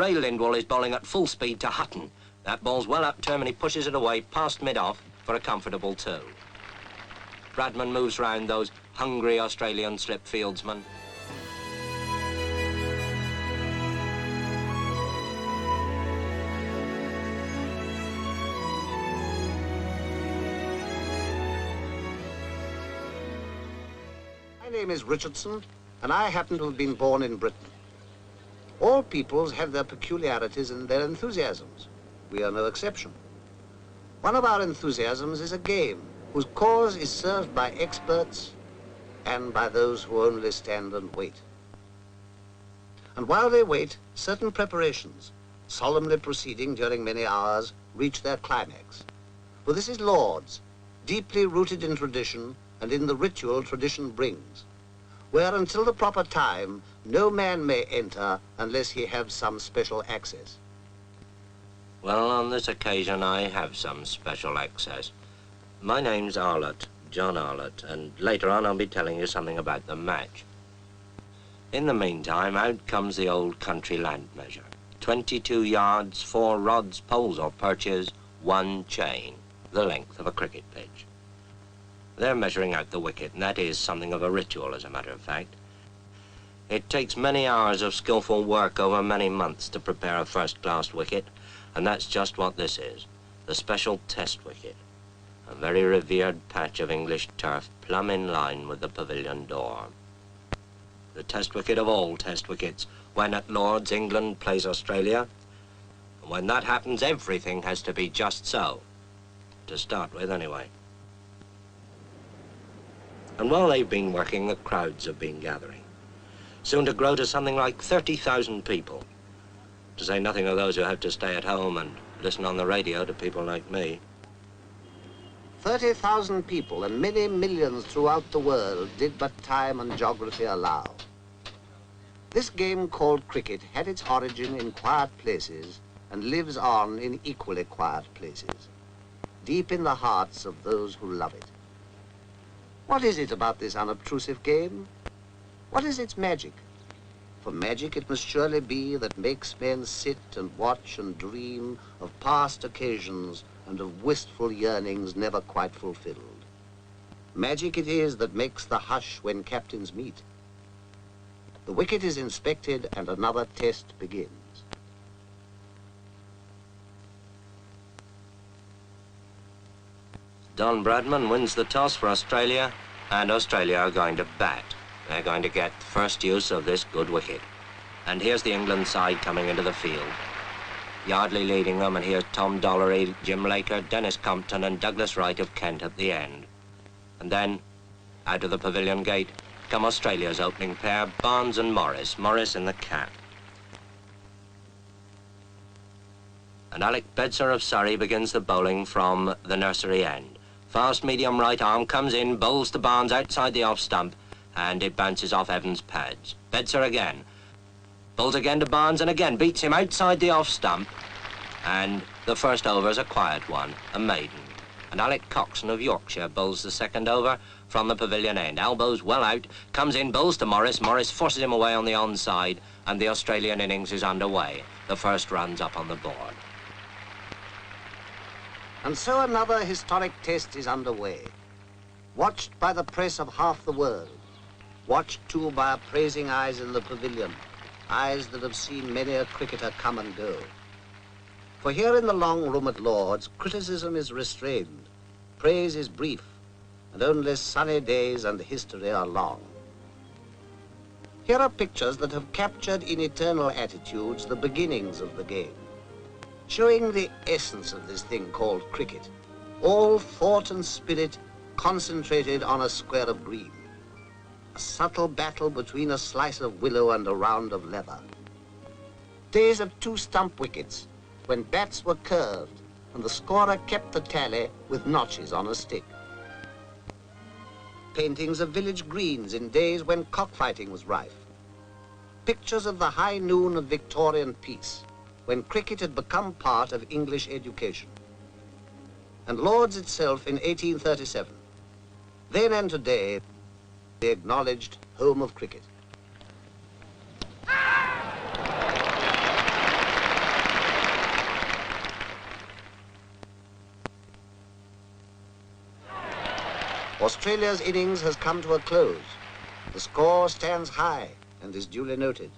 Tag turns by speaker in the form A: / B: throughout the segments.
A: Ray Lindwall is bowling at full speed to Hutton. That ball's well up term and he pushes it away past mid-off for a comfortable 2. Bradman moves round those hungry Australian slip fieldsmen.
B: My name is Richardson, and I happen to have been born in Britain. All peoples have their peculiarities and their enthusiasms. We are no exception. One of our enthusiasms is a game whose cause is served by experts and by those who only stand and wait. And while they wait, certain preparations, solemnly proceeding during many hours, reach their climax. For this is Lord's, deeply rooted in tradition and in the ritual tradition brings, where until the proper time, no man may enter unless he have some special access.
A: Well, on this occasion, I have some special access. My name's Arlott, John Arlott, and later on I'll be telling you something about the match. In the meantime, out comes the old country land measure. 22 yards, 4 rods, poles or perches, 1 chain, the length of a cricket pitch. They're measuring out the wicket, and that is something of a ritual, as a matter of fact. It takes many hours of skillful work over many months to prepare a first-class wicket, and that's just what this is, the special test wicket, a very revered patch of English turf plumb in line with the pavilion door. The test wicket of all test wickets, when at Lord's England plays Australia, and when that happens, everything has to be just so, to start with anyway. And while they've been working, the crowds have been gathering, soon to grow to something like 30,000 people, to say nothing of those who have to stay at home and listen on the radio to people like me.
B: 30,000 people and many millions throughout the world did but time and geography allow. This game called cricket had its origin in quiet places and lives on in equally quiet places, deep in the hearts of those who love it. What is it about this unobtrusive game? What is its magic? For magic it must surely be that makes men sit and watch and dream of past occasions and of wistful yearnings never quite fulfilled. Magic it is that makes the hush when captains meet. The wicket is inspected and another test begins.
A: Don Bradman wins the toss for Australia, and Australia are going to bat. They're going to get first use of this good wicket. And here's the England side coming into the field. Yardley leading them, and here's Tom Dollery, Jim Laker, Dennis Compton, and Douglas Wright of Kent at the end. And then, out of the pavilion gate, come Australia's opening pair, Barnes and Morris, Morris in the cap. And Alec Bedser of Surrey begins the bowling from the nursery end. Fast medium right arm comes in, bowls to Barnes outside the off stump, and it bounces off Evans' pads. Bedser again. Bowls again to Barnes and again beats him outside the off stump. And the first over's a quiet one, a maiden. And Alec Coxon of Yorkshire bowls the second over from the pavilion end. Elbows well out, comes in, bowls to Morris. Morris forces him away on the onside, and the Australian innings is underway. The first run's up on the board.
B: And so another historic test is underway, watched by the press of half the world, watched too by appraising eyes in the pavilion, eyes that have seen many a cricketer come and go. For here in the long room at Lord's, criticism is restrained, praise is brief, and only sunny days and history are long. Here are pictures that have captured in eternal attitudes the beginnings of the game, showing the essence of this thing called cricket, all thought and spirit concentrated on a square of green, a subtle battle between a slice of willow and a round of leather. Days of 2 stump wickets, when bats were curved and the scorer kept the tally with notches on a stick. Paintings of village greens in days when cockfighting was rife. Pictures of the high noon of Victorian peace, when cricket had become part of English education. And Lord's itself in 1837, then and today, the acknowledged home of cricket. Australia's innings has come to a close. The score stands high and is duly noted.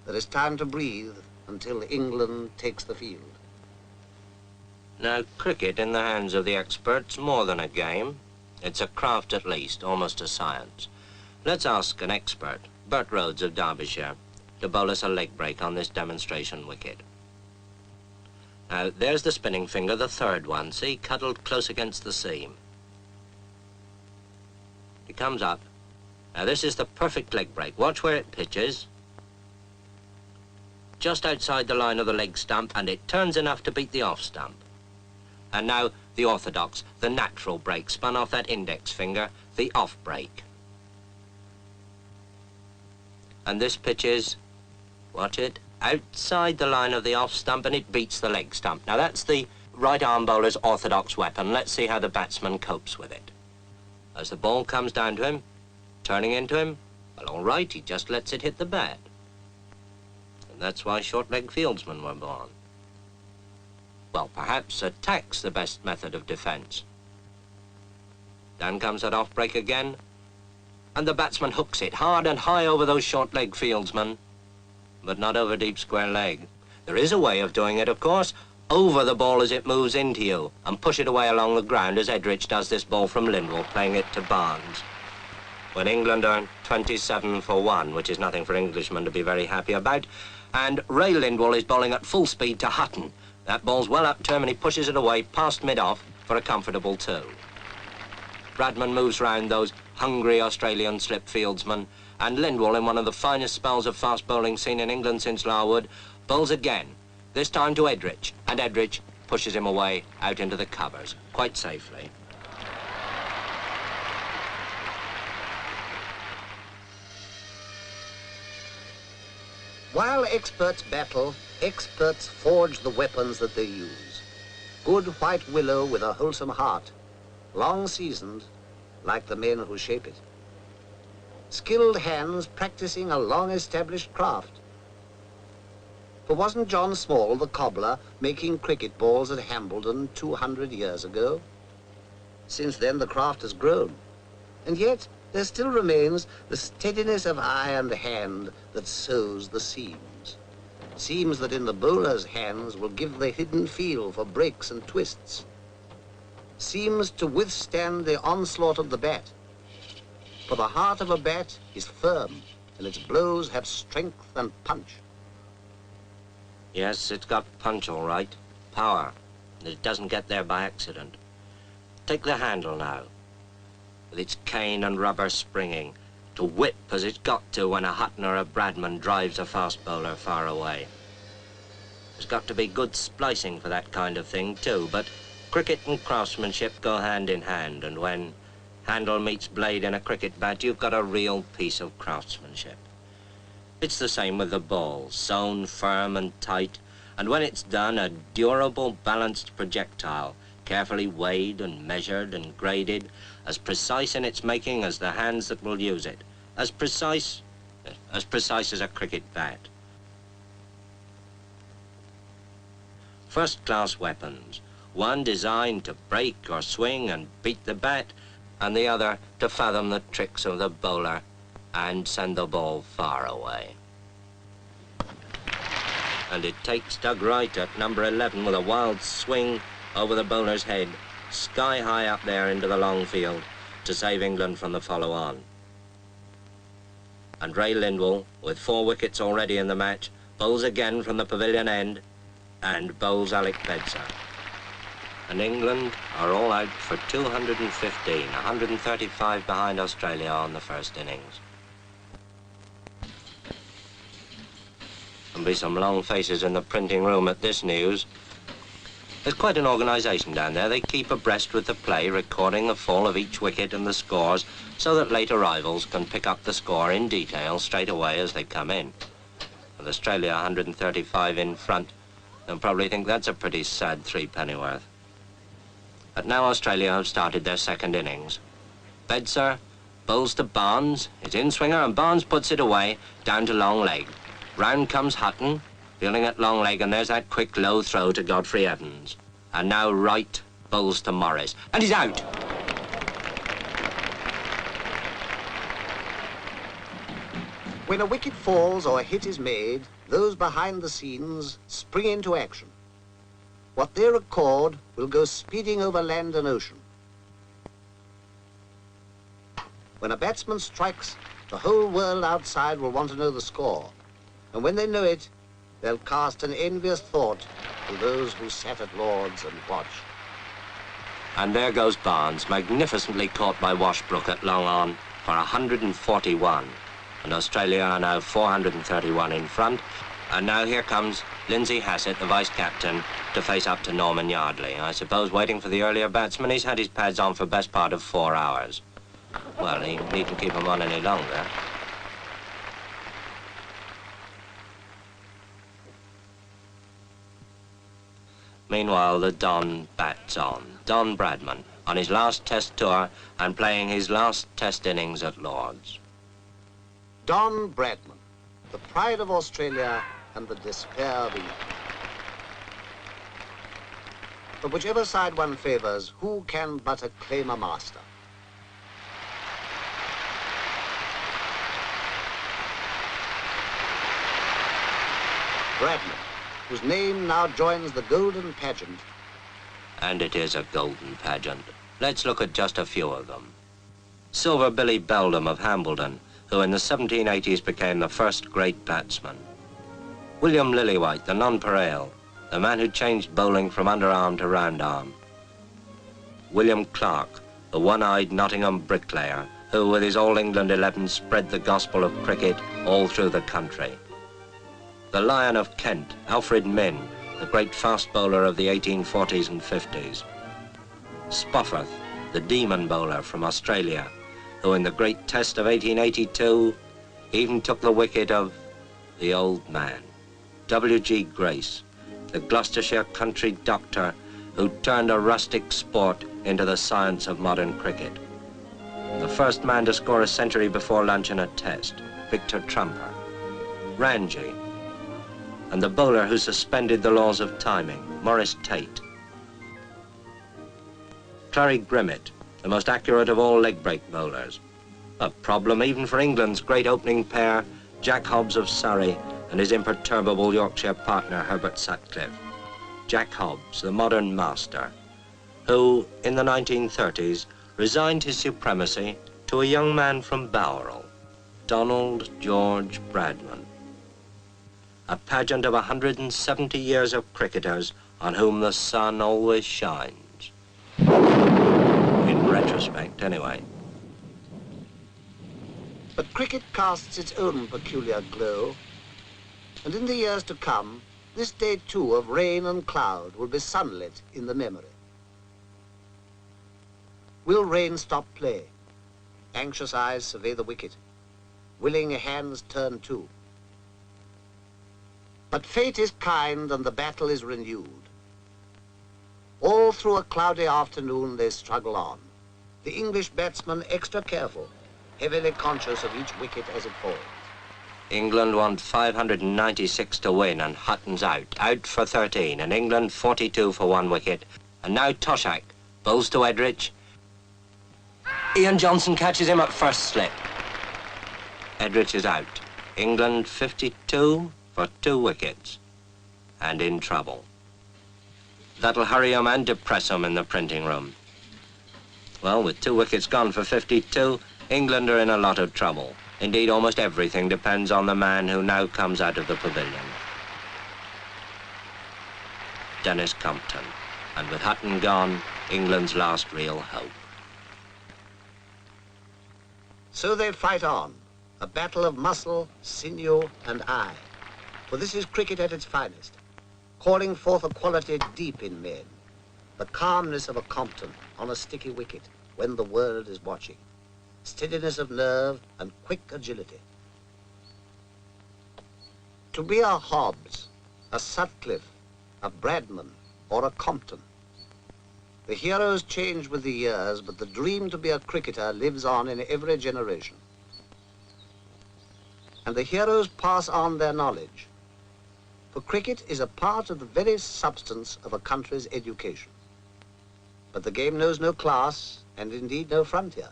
B: There is time to breathe until England takes the field.
A: Now, cricket in the hands of the experts, more than a game. It's a craft at least, almost a science. Let's ask an expert, Bert Rhodes of Derbyshire, to bowl us a leg break on this demonstration wicket. Now, there's the spinning finger, the third one, see, cuddled close against the seam. It comes up. Now, this is the perfect leg break. Watch where it pitches. Just outside the line of the leg stump, and it turns enough to beat the off stump. And now, the orthodox, the natural break, spun off that index finger, the off break. And this pitches, watch it, outside the line of the off stump, and it beats the leg stump. Now, that's the right arm bowler's orthodox weapon. Let's see how the batsman copes with it. As the ball comes down to him, turning into him, well, all right, he just lets it hit the bat. And that's why short-leg fieldsmen were born. Well, perhaps attack's the best method of defense. Down comes that off-break again, and the batsman hooks it hard and high over those short-leg fieldsmen, but not over deep square leg. There is a way of doing it, of course, over the ball as it moves into you, and push it away along the ground, as Edrich does this ball from Lindwall, playing it to Barnes. When England are 27 for 1, which is nothing for Englishmen to be very happy about, and Ray Lindwall is bowling at full speed to Hutton. That ball's well up to him, and he pushes it away past mid-off for a comfortable 2. Bradman moves round those hungry Australian slip fieldsmen, and Lindwall, in one of the finest spells of fast bowling seen in England since Larwood, bowls again, this time to Edrich, and Edrich pushes him away out into the covers, quite safely.
B: While experts battle, experts forge the weapons that they use. Good white willow with a wholesome heart, long seasoned, like the men who shape it. Skilled hands practicing a long-established craft. For wasn't John Small, the cobbler, making cricket balls at Hambledon 200 years ago? Since then, the craft has grown. And yet, there still remains the steadiness of eye and hand that sews the seams. Seams that in the bowler's hands will give the hidden feel for breaks and twists. Seems to withstand the onslaught of the bat. For the heart of a bat is firm, and its blows have strength and punch.
A: Yes, it's got punch, all right. Power. And it doesn't get there by accident. Take the handle now, with its cane and rubber springing, to whip as it's got to when a Hutton or a Bradman drives a fast bowler far away. There's got to be good splicing for that kind of thing, too, but cricket and craftsmanship go hand in hand, and when handle meets blade in a cricket bat, you've got a real piece of craftsmanship. It's the same with the ball, sewn firm and tight, and when it's done, a durable, balanced projectile, carefully weighed and measured and graded, as precise in its making as the hands that will use it, as precise as a cricket bat. First-class weapons, one designed to break or swing and beat the bat, and the other to fathom the tricks of the bowler and send the ball far away. And it takes Doug Wright at number 11 with a wild swing over the bowler's head, sky high up there into the long field, to save England from the follow-on. And Ray Lindwall, with 4 wickets already in the match, bowls again from the pavilion end, and bowls Alec Bedser. And England are all out for 215, 135 behind Australia on the first innings. There'll be some long faces in the printing room at this news. There's quite an organisation down there. They keep abreast with the play, recording the fall of each wicket and the scores, so that late arrivals can pick up the score in detail straight away as they come in. With Australia 135 in front, they'll probably think that's a pretty sad 3 pennyworth. But now Australia have started their second innings. Bedser bowls to Barnes, his in-swinger, and Barnes puts it away, down to long leg. Round comes Hutton, fielding at long leg, and there's that quick low throw to Godfrey Evans. And now Wright bowls to Morris, and he's out.
B: When a wicket falls or a hit is made, those behind the scenes spring into action. What they record will go speeding over land and ocean. When a batsman strikes, the whole world outside will want to know the score. And when they know it, they'll cast an envious thought to those who sat at Lord's and watched.
A: And there goes Barnes, magnificently caught by Washbrook at long on for 141. And Australia are now 431 in front. And now here comes Lindsay Hassett, the vice-captain, to face up to Norman Yardley. I suppose waiting for the earlier batsman, he's had his pads on for best part of 4 hours. Well, he needn't keep them on any longer. Meanwhile, the Don bats on. Don Bradman, on his last Test tour and playing his last Test innings at Lord's.
B: Don Bradman, the pride of Australia and the despair of England. But whichever side one favours, who can but acclaim a master? Bradman, whose name now joins the golden pageant.
A: And it is a golden pageant. Let's look at just a few of them. Silver Billy Beldam of Hambledon, who in the 1780s became the first great batsman. William Lillywhite, the nonpareil, the man who changed bowling from underarm to round arm. William Clark, the one-eyed Nottingham bricklayer, who with his All England 11 spread the gospel of cricket all through the country. The Lion of Kent, Alfred Myn, the great fast bowler of the 1840s and 50s. Spofforth, the demon bowler from Australia, who in the great Test of 1882 even took the wicket of the old man. W.G. Grace, the Gloucestershire country doctor who turned a rustic sport into the science of modern cricket. The first man to score a century before lunch in a Test, Victor Trumper. Ranji, and the bowler who suspended the laws of timing, Maurice Tate. Clary Grimmett, the most accurate of all leg break bowlers. A problem even for England's great opening pair, Jack Hobbs of Surrey and his imperturbable Yorkshire partner, Herbert Sutcliffe. Jack Hobbs, the modern master, who, in the 1930s, resigned his supremacy to a young man from Bowral, Donald George Bradman. A pageant of 170 years of cricketers on whom the sun always shines. In retrospect, anyway.
B: But cricket casts its own peculiar glow, and in the years to come, this day too of rain and cloud will be sunlit in the memory. Will rain stop play? Anxious eyes survey the wicket. Willing hands turn too. But fate is kind and the battle is renewed. All through a cloudy afternoon they struggle on. The English batsman extra careful, heavily conscious of each wicket as it falls.
A: England want 596 to win and Hutton's out for 13, and England 42 for 1 wicket. And now Toshak bowls to Edrich. Ian Johnson catches him at first slip. Edrich is out. England 52 for 2 wickets and in trouble. That'll hurry 'em and depress 'em in the printing room. Well, with 2 wickets gone for 52, England are in a lot of trouble. Indeed, almost everything depends on the man who now comes out of the pavilion. Dennis Compton. And with Hutton gone, England's last real hope.
B: So they fight on, a battle of muscle, sinew, and eye. For this is cricket at its finest, calling forth a quality deep in men, the calmness of a Compton on a sticky wicket when the world is watching, steadiness of nerve and quick agility. To be a Hobbs, a Sutcliffe, a Bradman, or a Compton. The heroes change with the years, but the dream to be a cricketer lives on in every generation. And the heroes pass on their knowledge. For cricket is a part of the very substance of a country's education. But the game knows no class, and indeed no frontier.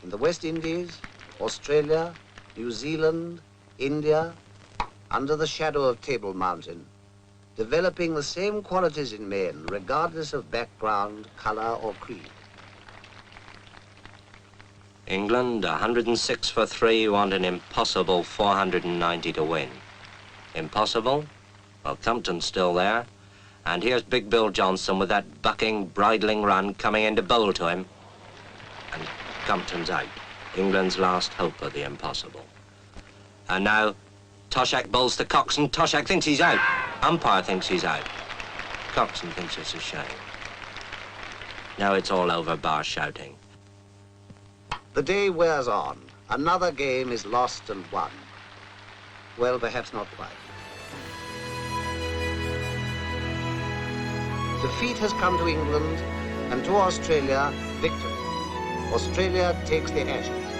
B: In the West Indies, Australia, New Zealand, India, under the shadow of Table Mountain, developing the same qualities in men, regardless of background, color, or creed.
A: England, 106 for 3, want an impossible 490 to win. Impossible? Well, Compton's still there. And here's Big Bill Johnson with that bucking, bridling run coming in to bowl to him. And Compton's out. England's last hope of the impossible. And now, Toshak bowls to Coxon. Toshak thinks he's out. Umpire thinks he's out. Coxon thinks it's a shame. Now it's all over, bar shouting.
B: The day wears on. Another game is lost and won. Well, perhaps not quite. Defeat has come to England, and to Australia, victory. Australia takes the Ashes.